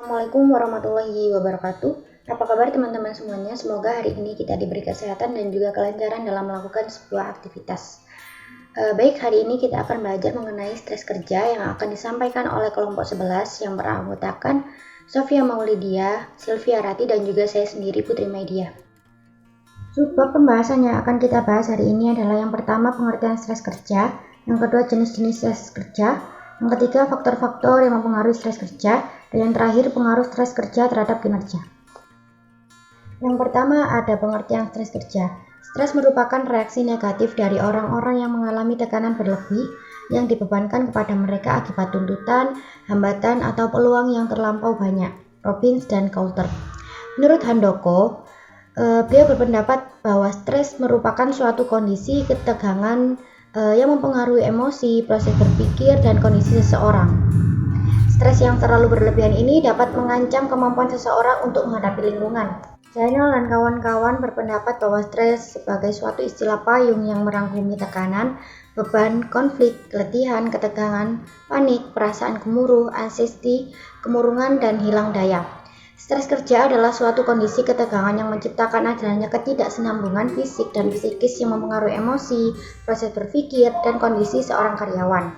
Assalamualaikum warahmatullahi wabarakatuh. Apa kabar teman-teman semuanya? Semoga hari ini kita diberi kesehatan dan juga kelancaran dalam melakukan sebuah aktivitas. Baik, hari ini kita akan belajar mengenai stres kerja yang akan disampaikan oleh kelompok 11 yang beranggotakan Sofia Maulidia, Sylvia Rati, dan juga saya sendiri Putri Media. Subbab pembahasan yang akan kita bahas hari ini adalah yang pertama pengertian stres kerja, yang kedua jenis-jenis stres kerja, yang ketiga faktor-faktor yang mempengaruhi stres kerja, dan yang terakhir pengaruh stres kerja terhadap kinerja. Yang pertama ada pengertian stres kerja. Stres merupakan reaksi negatif dari orang-orang yang mengalami tekanan berlebih yang dibebankan kepada mereka akibat tuntutan, hambatan, atau peluang yang terlampau banyak. Robbins dan Coulter. Menurut Handoko, beliau berpendapat bahwa stres merupakan suatu kondisi ketegangan yang mempengaruhi emosi, proses berpikir, dan kondisi seseorang. Stres yang terlalu berlebihan ini dapat mengancam kemampuan seseorang untuk menghadapi lingkungan. Daniel dan kawan-kawan berpendapat bahwa stres sebagai suatu istilah payung yang merangkumi tekanan, beban, konflik, keletihan, ketegangan, panik, perasaan gemuruh, anxiety, kemurungan, dan hilang daya. Stres kerja adalah suatu kondisi ketegangan yang menciptakan adanya ketidaksenambungan fisik dan psikis yang mempengaruhi emosi, proses berpikir, dan kondisi seorang karyawan.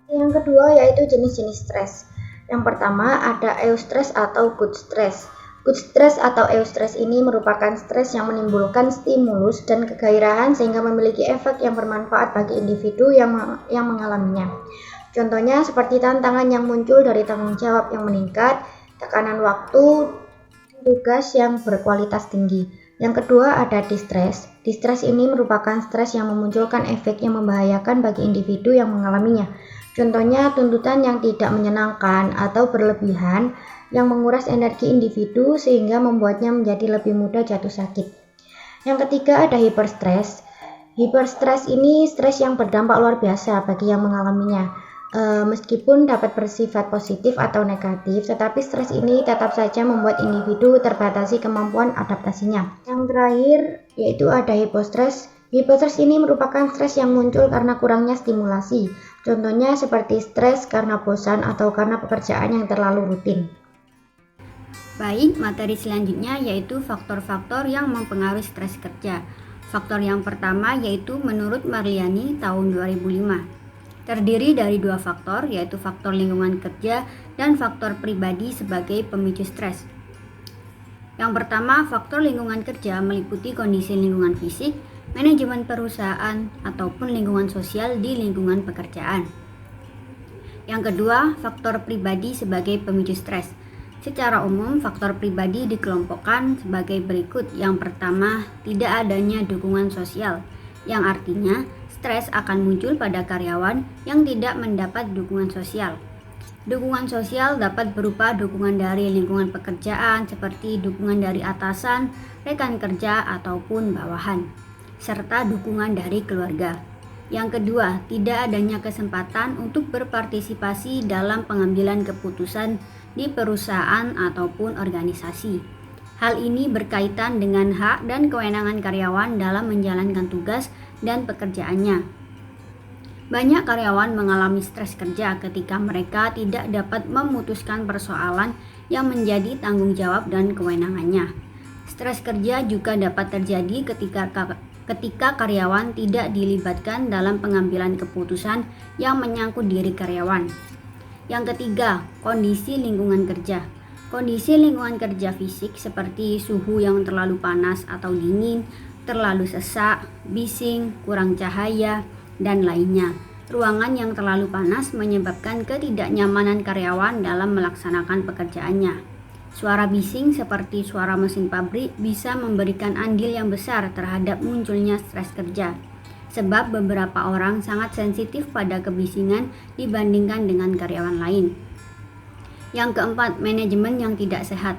Yang kedua yaitu jenis-jenis stres. Yang pertama ada eustress atau good stress. Good stress atau eustress ini merupakan stres yang menimbulkan stimulus dan kegairahan sehingga memiliki efek yang bermanfaat bagi individu yang mengalaminya. Contohnya seperti tantangan yang muncul dari tanggung jawab yang meningkat, tekanan waktu, tugas yang berkualitas tinggi. Yang kedua ada distress. Distress ini merupakan stres yang memunculkan efek yang membahayakan bagi individu yang mengalaminya. Contohnya tuntutan yang tidak menyenangkan atau berlebihan yang menguras energi individu sehingga membuatnya menjadi lebih mudah jatuh sakit. Yang ketiga ada hyperstress. Hyperstress ini stres yang berdampak luar biasa bagi yang mengalaminya. Meskipun dapat bersifat positif atau negatif, tetapi stres ini tetap saja membuat individu terbatasi kemampuan adaptasinya. Yang terakhir yaitu ada hypostress. Hypostress ini merupakan stres yang muncul karena kurangnya stimulasi. Contohnya seperti stres karena bosan atau karena pekerjaan yang terlalu rutin. Baik, materi selanjutnya yaitu faktor-faktor yang mempengaruhi stres kerja. Faktor yang pertama yaitu menurut Marliani tahun 2005. Terdiri dari dua faktor, yaitu faktor lingkungan kerja dan faktor pribadi sebagai pemicu stres. Yang pertama, faktor lingkungan kerja meliputi kondisi lingkungan fisik, manajemen perusahaan, ataupun lingkungan sosial di lingkungan pekerjaan. Yang kedua, faktor pribadi sebagai pemicu stres. Secara umum, faktor pribadi dikelompokkan sebagai berikut. Yang pertama, tidak adanya dukungan sosial, yang artinya stres akan muncul pada karyawan yang tidak mendapat dukungan sosial. Dukungan sosial dapat berupa dukungan dari lingkungan pekerjaan seperti dukungan dari atasan, rekan kerja, ataupun bawahan, serta dukungan dari keluarga. Yang kedua, tidak adanya kesempatan untuk berpartisipasi dalam pengambilan keputusan di perusahaan ataupun organisasi. Hal ini berkaitan dengan hak dan kewenangan karyawan dalam menjalankan tugas dan pekerjaannya. Banyak karyawan mengalami stres kerja ketika mereka tidak dapat memutuskan persoalan yang menjadi tanggung jawab dan kewenangannya. Stres kerja juga dapat terjadi ketika karyawan tidak dilibatkan dalam pengambilan keputusan yang menyangkut diri karyawan. Yang ketiga, kondisi lingkungan kerja. Kondisi lingkungan kerja fisik seperti suhu yang terlalu panas atau dingin, terlalu sesak, bising, kurang cahaya, dan lainnya. Ruangan yang terlalu panas menyebabkan ketidaknyamanan karyawan dalam melaksanakan pekerjaannya. Suara bising seperti suara mesin pabrik bisa memberikan andil yang besar terhadap munculnya stres kerja. Sebab beberapa orang sangat sensitif pada kebisingan dibandingkan dengan karyawan lain. Yang keempat, manajemen yang tidak sehat.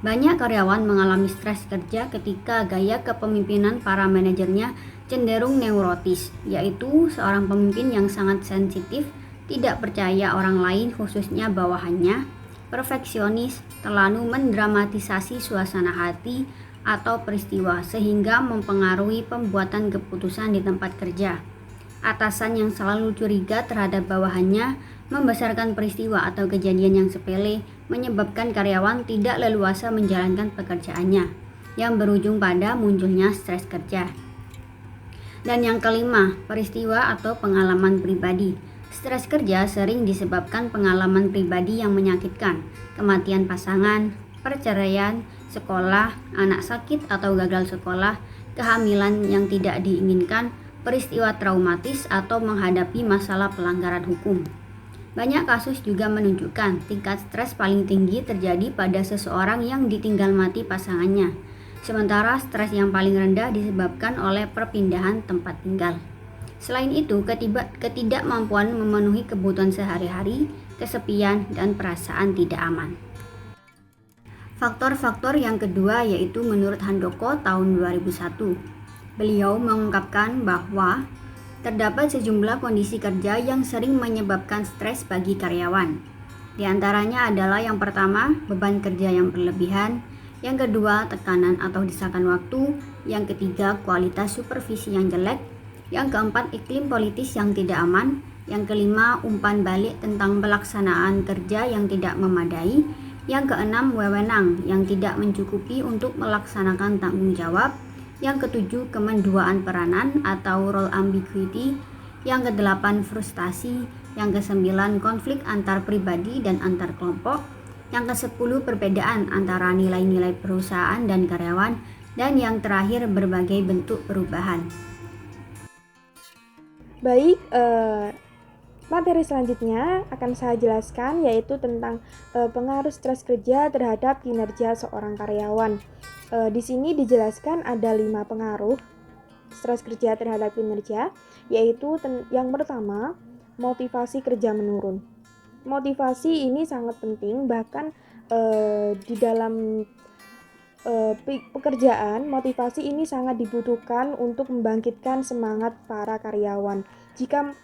Banyak karyawan mengalami stres kerja ketika gaya kepemimpinan para manajernya cenderung neurotis, yaitu seorang pemimpin yang sangat sensitif, tidak percaya orang lain khususnya bawahannya, perfeksionis, terlalu mendramatisasi suasana hati atau peristiwa sehingga mempengaruhi pembuatan keputusan di tempat kerja. Atasan yang selalu curiga terhadap bawahannya Membesarkan peristiwa atau kejadian yang sepele menyebabkan karyawan tidak leluasa menjalankan pekerjaannya, yang berujung pada munculnya stres kerja. Dan yang kelima, peristiwa atau pengalaman pribadi. Stres kerja sering disebabkan pengalaman pribadi yang menyakitkan, kematian pasangan, perceraian, sekolah, anak sakit atau gagal sekolah, kehamilan yang tidak diinginkan, peristiwa traumatis atau menghadapi masalah pelanggaran hukum. Banyak kasus juga menunjukkan tingkat stres paling tinggi terjadi pada seseorang yang ditinggal mati pasangannya, sementara stres yang paling rendah disebabkan oleh perpindahan tempat tinggal. Selain itu, ketidakmampuan memenuhi kebutuhan sehari-hari, kesepian, dan perasaan tidak aman. Faktor-faktor yang kedua yaitu menurut Handoko tahun 2001. Beliau mengungkapkan bahwa terdapat sejumlah kondisi kerja yang sering menyebabkan stres bagi karyawan. Di antaranya adalah yang pertama, beban kerja yang berlebihan, yang kedua, tekanan atau desakan waktu, yang ketiga, kualitas supervisi yang jelek, yang keempat, iklim politis yang tidak aman, yang kelima, umpan balik tentang pelaksanaan kerja yang tidak memadai, yang keenam, wewenang yang tidak mencukupi untuk melaksanakan tanggung jawab, yang ketujuh, kemenduaan peranan atau role ambiguity, yang kedelapan, frustasi, yang kesembilan, konflik antar pribadi dan antar kelompok, yang kesepuluh, perbedaan antara nilai-nilai perusahaan dan karyawan, dan yang terakhir, berbagai bentuk perubahan. Baik, materi selanjutnya akan saya jelaskan yaitu tentang pengaruh stres kerja terhadap kinerja seorang karyawan. Di sini dijelaskan ada 5 pengaruh stres kerja terhadap kinerja, yaitu yang pertama, motivasi kerja menurun. Motivasi ini sangat penting, bahkan di dalam pekerjaan, motivasi ini sangat dibutuhkan untuk membangkitkan semangat para karyawan. Jika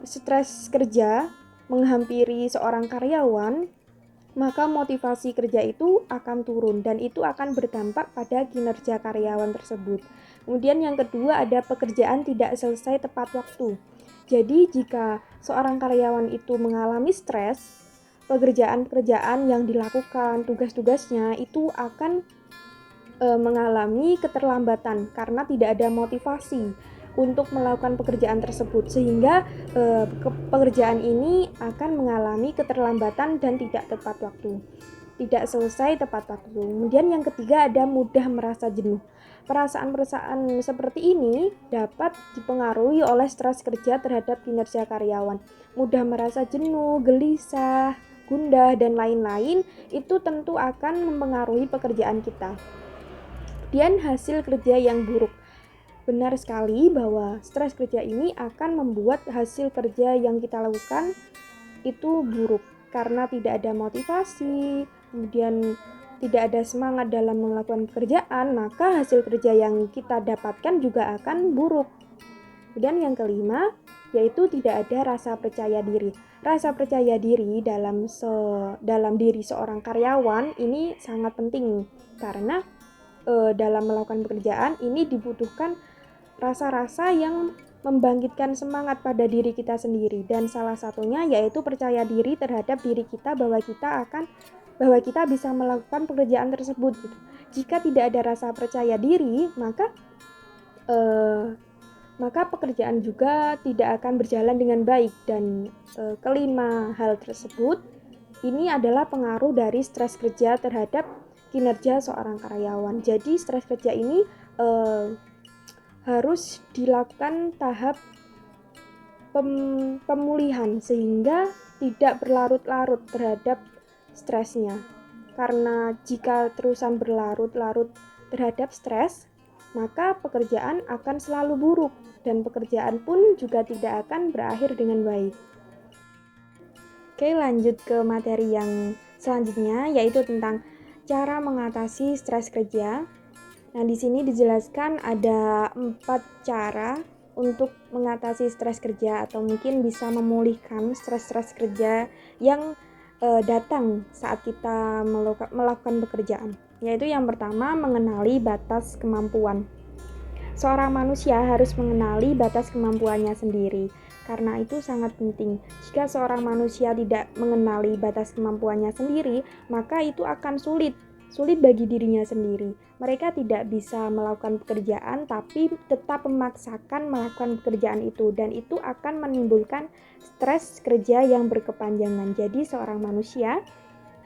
stres kerja menghampiri seorang karyawan, maka motivasi kerja itu akan turun dan itu akan berdampak pada kinerja karyawan tersebut. Kemudian yang kedua, ada pekerjaan tidak selesai tepat waktu. Jadi jika seorang karyawan itu mengalami stres, pekerjaan-pekerjaan yang dilakukan, tugas-tugasnya itu akan mengalami keterlambatan karena tidak ada motivasi untuk melakukan pekerjaan tersebut, sehingga pekerjaan ini akan mengalami keterlambatan dan tidak tepat waktu, tidak selesai tepat waktu. Kemudian yang ketiga, ada mudah merasa jenuh. Perasaan-perasaan seperti ini dapat dipengaruhi oleh stres kerja terhadap kinerja karyawan. Mudah merasa jenuh, gelisah, gundah, dan lain-lain itu tentu akan mempengaruhi pekerjaan kita. Kemudian hasil kerja yang buruk. Benar sekali bahwa stres kerja ini akan membuat hasil kerja yang kita lakukan itu buruk karena tidak ada motivasi, kemudian tidak ada semangat dalam melakukan pekerjaan, maka hasil kerja yang kita dapatkan juga akan buruk. Kemudian yang kelima, yaitu tidak ada rasa percaya diri. Rasa percaya diri dalam diri seorang karyawan ini sangat penting karena dalam melakukan pekerjaan ini dibutuhkan rasa-rasa yang membangkitkan semangat pada diri kita sendiri, dan salah satunya yaitu percaya diri terhadap diri kita bahwa kita bisa melakukan pekerjaan tersebut. Jika tidak ada rasa percaya diri, maka pekerjaan juga tidak akan berjalan dengan baik. Dan kelima hal tersebut ini adalah pengaruh dari stres kerja terhadap kinerja seorang karyawan. Jadi stres kerja ini harus dilakukan tahap pemulihan sehingga tidak berlarut-larut terhadap stresnya. Karena jika terusan berlarut-larut terhadap stres, maka pekerjaan akan selalu buruk dan pekerjaan pun juga tidak akan berakhir dengan baik. Oke, lanjut ke materi yang selanjutnya yaitu tentang cara mengatasi stres kerja. Nah, di sini dijelaskan ada 4 cara untuk mengatasi stres kerja atau mungkin bisa memulihkan stres-stres kerja yang datang saat kita melakukan pekerjaan. Yaitu yang pertama, mengenali batas kemampuan. Seorang manusia harus mengenali batas kemampuannya sendiri. Karena itu sangat penting. Jika seorang manusia tidak mengenali batas kemampuannya sendiri, maka itu akan sulit bagi dirinya sendiri. Mereka tidak bisa melakukan pekerjaan tapi tetap memaksakan melakukan pekerjaan itu, dan itu akan menimbulkan stres kerja yang berkepanjangan. Jadi seorang manusia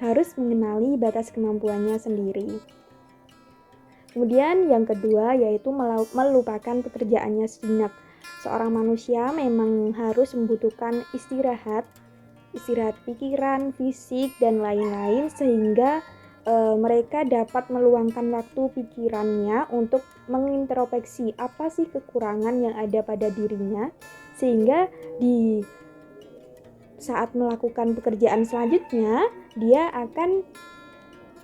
harus mengenali batas kemampuannya sendiri. Kemudian yang kedua yaitu melupakan pekerjaannya sejenak. Seorang manusia memang harus membutuhkan istirahat pikiran, fisik, dan lain-lain sehingga mereka dapat meluangkan waktu pikirannya untuk mengintrospeksi apa sih kekurangan yang ada pada dirinya, sehingga di saat melakukan pekerjaan selanjutnya dia akan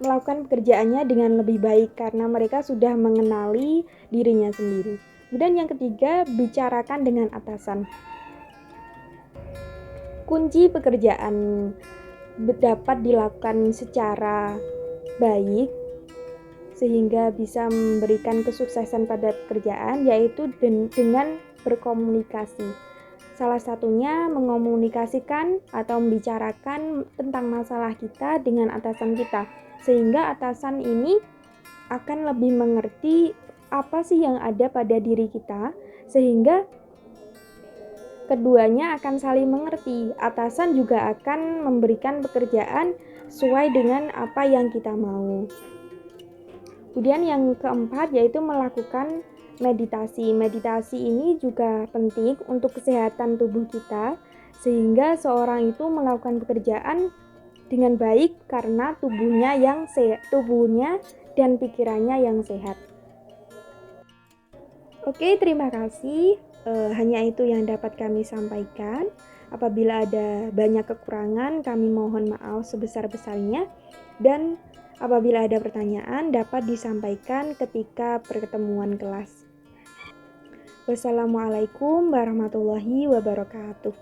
melakukan pekerjaannya dengan lebih baik karena mereka sudah mengenali dirinya sendiri. Kemudian yang ketiga, bicarakan dengan atasan. Kunci pekerjaan dapat dilakukan secara baik sehingga bisa memberikan kesuksesan pada pekerjaan yaitu dengan berkomunikasi. Salah satunya mengomunikasikan atau membicarakan tentang masalah kita dengan atasan kita, sehingga atasan ini akan lebih mengerti apa sih yang ada pada diri kita, sehingga keduanya akan saling mengerti. Atasan juga akan memberikan pekerjaan sesuai dengan apa yang kita mau. Kemudian yang keempat yaitu melakukan meditasi. Meditasi ini juga penting untuk kesehatan tubuh kita, sehingga seorang itu melakukan pekerjaan dengan baik karena tubuhnya dan pikirannya yang sehat. Oke, terima kasih. Hanya itu yang dapat kami sampaikan. Apabila ada banyak kekurangan, kami mohon maaf sebesar-besarnya. Dan apabila ada pertanyaan, dapat disampaikan ketika pertemuan kelas. Wassalamualaikum warahmatullahi wabarakatuh.